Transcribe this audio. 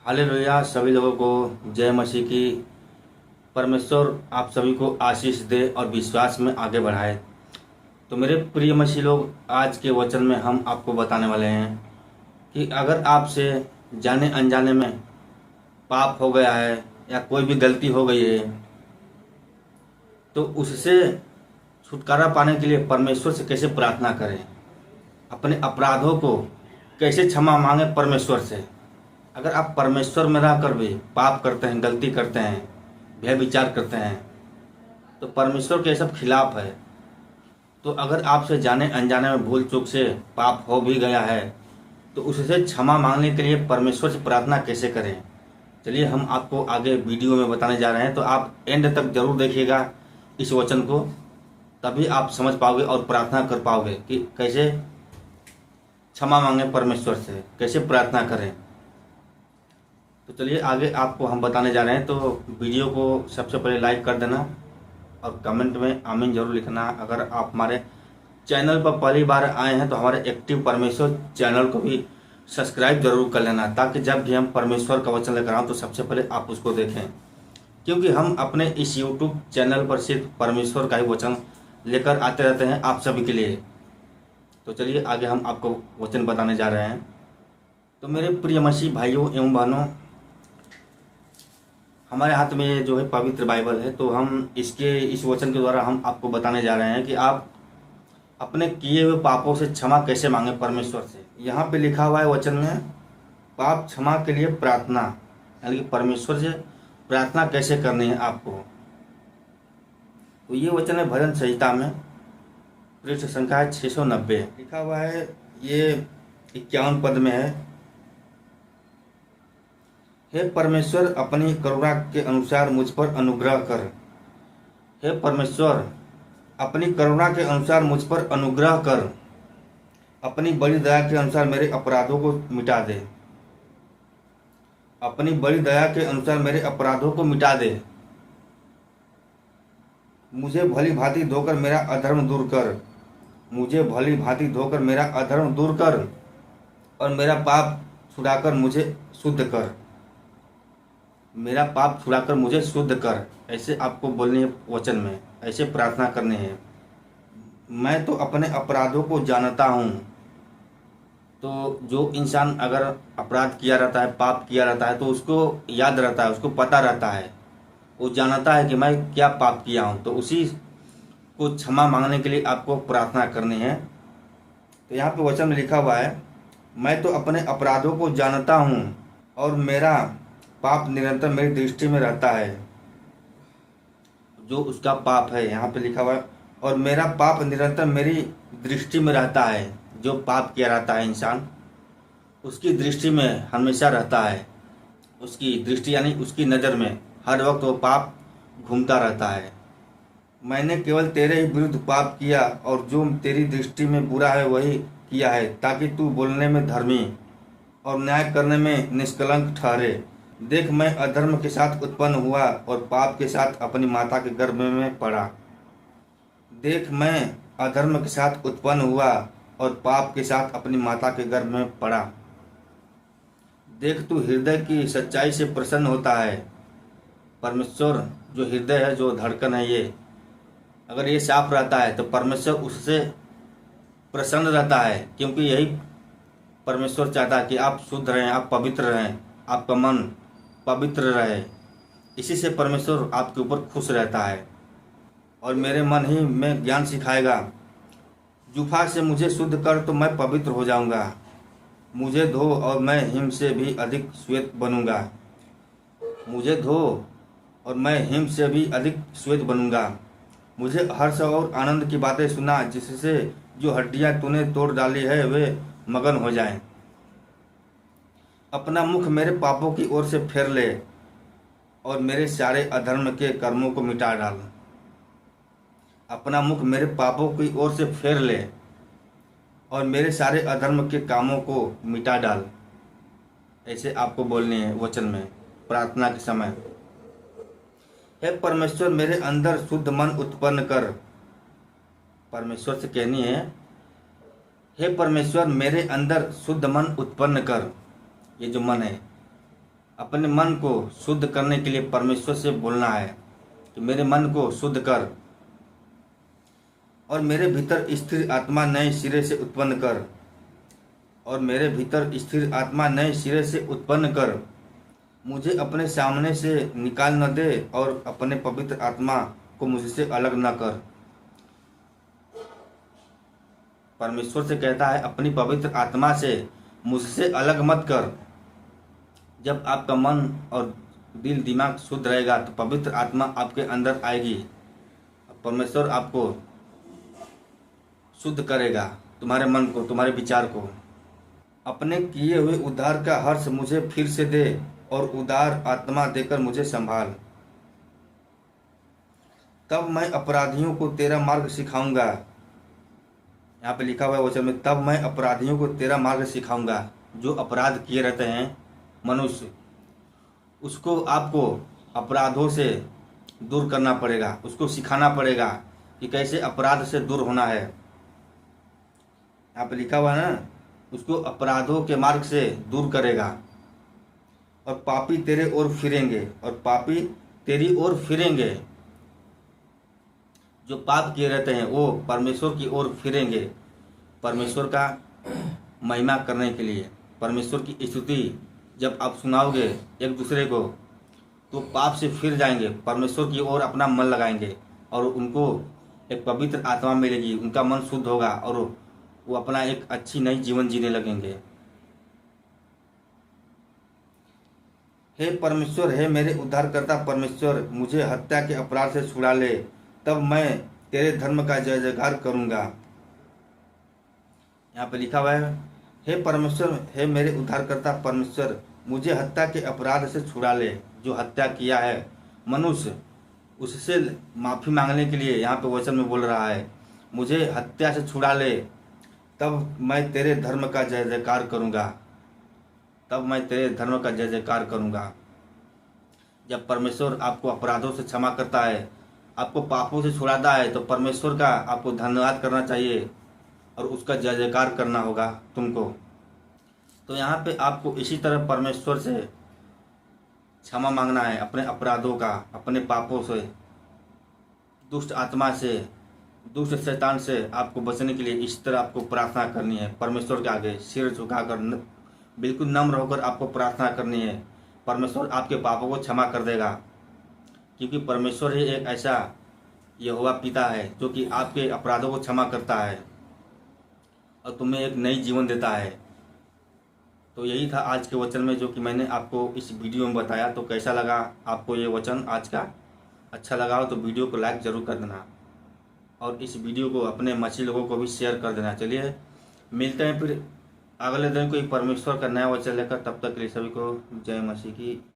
Hallelujah. सभी लोगों को जय मसीह की। परमेश्वर आप सभी को आशीष दे और विश्वास में आगे बढ़ाए। तो मेरे प्रिय मसीह लोग, आज के वचन में हम आपको बताने वाले हैं कि अगर आपसे जाने अनजाने में पाप हो गया है या कोई भी गलती हो गई है, तो उससे छुटकारा पाने के लिए परमेश्वर से कैसे प्रार्थना करें, अपने अपराधों को कैसे क्षमा मांगे परमेश्वर से। अगर आप परमेश्वर में रहकर भी पाप करते हैं, गलती करते हैं, भय विचार करते हैं, तो परमेश्वर के सब खिलाफ है। तो अगर आपसे जाने अनजाने में भूल चूक से पाप हो भी गया है, तो उससे क्षमा मांगने के लिए परमेश्वर से प्रार्थना कैसे करें, चलिए हम आपको आगे वीडियो में बताने जा रहे हैं। तो आप एंड तक जरूर देखिएगा इस वचन को, तभी आप समझ पाओगे और प्रार्थना कर पाओगे कि कैसे क्षमा मांगे परमेश्वर से, कैसे प्रार्थना करें। तो चलिए आगे आपको हम बताने जा रहे हैं। तो वीडियो को सबसे पहले लाइक कर देना और कमेंट में आमीन जरूर लिखना। अगर आप हमारे चैनल पर पहली बार आए हैं तो हमारे एक्टिव परमेश्वर चैनल को भी सब्सक्राइब जरूर कर लेना, ताकि जब भी हम परमेश्वर का वचन लेकर आऊँ तो सबसे पहले आप उसको देखें। क्योंकि हम अपने इस यूट्यूब चैनल पर सिर्फ परमेश्वर का ही वचन लेकर आते रहते हैं आप सभी के लिए। तो चलिए आगे हम आपको वचन बताने जा रहे हैं। तो मेरे प्रिय मसीह भाइयों एवं बहनों, हमारे हाथ में ये जो है पवित्र बाइबल है, तो हम इस वचन के द्वारा हम आपको बताने जा रहे हैं कि आप अपने किए हुए पापों से क्षमा कैसे मांगे परमेश्वर से। यहाँ पे लिखा हुआ है वचन में, पाप क्षमा के लिए प्रार्थना, यानी कि परमेश्वर से प्रार्थना कैसे करनी है आपको। तो ये वचन है भजन संहिता में, पृष्ठ संख्या है 690, लिखा हुआ है। ये 51 पद में है। हे परमेश्वर, अपनी करुणा के अनुसार मुझ पर अनुग्रह कर। हे परमेश्वर, अपनी करुणा के अनुसार मुझ पर अनुग्रह कर। अपनी बड़ी दया के अनुसार मेरे अपराधों को मिटा दे। अपनी बड़ी दया के अनुसार मेरे अपराधों को मिटा दे। मुझे भली भांति धोकर मेरा अधर्म दूर कर। मुझे भली भांति धोकर मेरा अधर्म दूर कर और मेरा पाप छुड़ाकर मुझे शुद्ध कर। मेरा पाप छुड़ाकर मुझे शुद्ध कर, ऐसे आपको बोलनी है वचन में, ऐसे प्रार्थना करनी है। मैं तो अपने अपराधों को जानता हूँ। तो जो इंसान अगर अपराध किया रहता है, पाप किया रहता है, तो उसको याद रहता है, उसको पता रहता है, वो जानता है कि मैं क्या पाप किया हूँ। तो उसी को क्षमा मांगने के लिए आपको प्रार्थना करनी है। तो यहाँ पे वचन में लिखा हुआ है, मैं तो अपने अपराधों को जानता हूँ और मेरा पाप निरंतर मेरी दृष्टि में रहता है। जो उसका पाप है, यहाँ पे लिखा हुआ है, और मेरा पाप निरंतर मेरी दृष्टि में रहता है। जो पाप किया रहता है इंसान, उसकी दृष्टि में हमेशा रहता है। उसकी दृष्टि यानी उसकी नज़र में हर वक्त वो पाप घूमता रहता है। मैंने केवल तेरे ही विरुद्ध पाप किया और जो तेरी दृष्टि में बुरा है वही किया है, ताकि तू बोलने में धर्मी और न्याय करने में निष्कलंक ठहरे। देख, मैं अधर्म के साथ उत्पन्न हुआ और पाप के साथ अपनी माता के गर्भ में पड़ा। देख, मैं अधर्म के साथ उत्पन्न हुआ और पाप के साथ अपनी माता के गर्भ में पड़ा। देख, तू हृदय की सच्चाई से प्रसन्न होता है। परमेश्वर जो हृदय है, जो धड़कन है, ये अगर ये साफ रहता है तो परमेश्वर उससे प्रसन्न रहता है, क्योंकि यही परमेश्वर चाहता है कि आप शुद्ध रहें, आप पवित्र रहें, आपका मन पवित्र रहे। इसी से परमेश्वर आपके ऊपर खुश रहता है। और मेरे मन ही में ज्ञान सिखाएगा। जूफा से मुझे शुद्ध कर तो मैं पवित्र हो जाऊंगा। मुझे धो और मैं हिम से भी अधिक श्वेत बनूंगा। मुझे धो और मैं हिम से भी अधिक श्वेत बनूंगा। मुझे हर्ष और आनंद की बातें सुना, जिससे जो हड्डियां तूने तोड़ डाली है वे मगन हो जाएं। अपना मुख मेरे पापों की ओर से फेर ले और मेरे सारे अधर्म के कर्मों को मिटा डाल। अपना मुख मेरे पापों की ओर से फेर ले और मेरे सारे अधर्म के कामों को मिटा डाल। ऐसे आपको बोलने हैं वचन में प्रार्थना के समय। हे परमेश्वर, मेरे अंदर शुद्ध मन उत्पन्न कर। परमेश्वर से कहनी है, हे परमेश्वर, मेरे अंदर शुद्ध मन उत्पन्न कर। ये जो मन है, अपने मन को शुद्ध करने के लिए परमेश्वर से बोलना है कि मेरे मन को शुद्ध कर और मेरे भीतर स्थिर आत्मा नए सिरे से उत्पन्न कर, और मेरे भीतर स्थिर आत्मा नए सिरे से उत्पन्न कर। मुझे अपने सामने से निकाल न दे और अपने पवित्र आत्मा को मुझसे अलग न कर। परमेश्वर से कहता है अपनी पवित्र आत्मा से मुझसे अलग मत कर। जब आपका मन और दिल दिमाग शुद्ध रहेगा तो पवित्र आत्मा आपके अंदर आएगी। परमेश्वर आपको शुद्ध करेगा, तुम्हारे मन को, तुम्हारे विचार को। अपने किए हुए उद्धार का हर्ष मुझे फिर से दे और उदार आत्मा देकर मुझे संभाल। तब मैं अपराधियों को तेरा मार्ग सिखाऊंगा। यहाँ पे लिखा हुआ है वचन में, तब मैं अपराधियों को तेरा मार्ग सिखाऊंगा। जो अपराध किए रहते हैं मनुष्य, उसको आपको अपराधों से दूर करना पड़ेगा, उसको सिखाना पड़ेगा कि कैसे अपराध से दूर होना है। यहाँ पे लिखा हुआ है ना, उसको अपराधों के मार्ग से दूर करेगा। और पापी तेरे ओर फिरेंगे, और पापी तेरी ओर फिरेंगे। जो पाप किए रहते हैं वो परमेश्वर की ओर फिरेंगे, परमेश्वर का महिमा करने के लिए। परमेश्वर की स्तुति जब आप सुनाओगे एक दूसरे को तो पाप से फिर जाएंगे, परमेश्वर की ओर अपना मन लगाएंगे और उनको एक पवित्र आत्मा मिलेगी, उनका मन शुद्ध होगा और वो अपना एक अच्छी नई जीवन जीने लगेंगे। हे परमेश्वर, हे मेरे उद्धारकर्ता परमेश्वर, मुझे हत्या के अपराध से छुड़ा ले, तब मैं तेरे धर्म का जय जयकार करूंगा। यहाँ पे लिखा हुआ है, हे परमेश्वर, हे मेरे उद्धारकर्ता परमेश्वर, मुझे हत्या के अपराध से छुड़ा ले। जो हत्या किया है मनुष्य, उससे माफ़ी मांगने के लिए यहाँ पे वचन में बोल रहा है, मुझे हत्या से छुड़ा ले, तब मैं तेरे धर्म का जय जयकार करूँगा। तब मैं तेरे धर्म का जय जयकार करूँगा। जब परमेश्वर आपको अपराधों से क्षमा करता है, आपको पापों से छुड़ाता है, तो परमेश्वर का आपको धन्यवाद करना चाहिए और उसका जय जयकार करना होगा तुमको। तो यहाँ पे आपको इसी तरह परमेश्वर से क्षमा मांगना है अपने अपराधों का, अपने पापों से, दुष्ट आत्मा से, दुष्ट शैतान से आपको बचने के लिए इस तरह आपको प्रार्थना करनी है। परमेश्वर के आगे सिर झुकाकर बिल्कुल नम्र होकर आपको प्रार्थना करनी है। परमेश्वर आपके पापों को क्षमा कर देगा, क्योंकि परमेश्वर ही एक ऐसा यहोवा पिता है जो कि आपके अपराधों को क्षमा करता है और तुम्हें एक नई जीवन देता है। तो यही था आज के वचन में जो कि मैंने आपको इस वीडियो में बताया। तो कैसा लगा आपको ये वचन आज का? अच्छा लगा हो तो वीडियो को लाइक ज़रूर कर देना और इस वीडियो को अपने मसीही लोगों को भी शेयर कर देना। चलिए मिलते हैं फिर अगले दिन कोई परमेश्वर का नया वचन लेकर। तब तक के लिए सभी को जय मसीह की।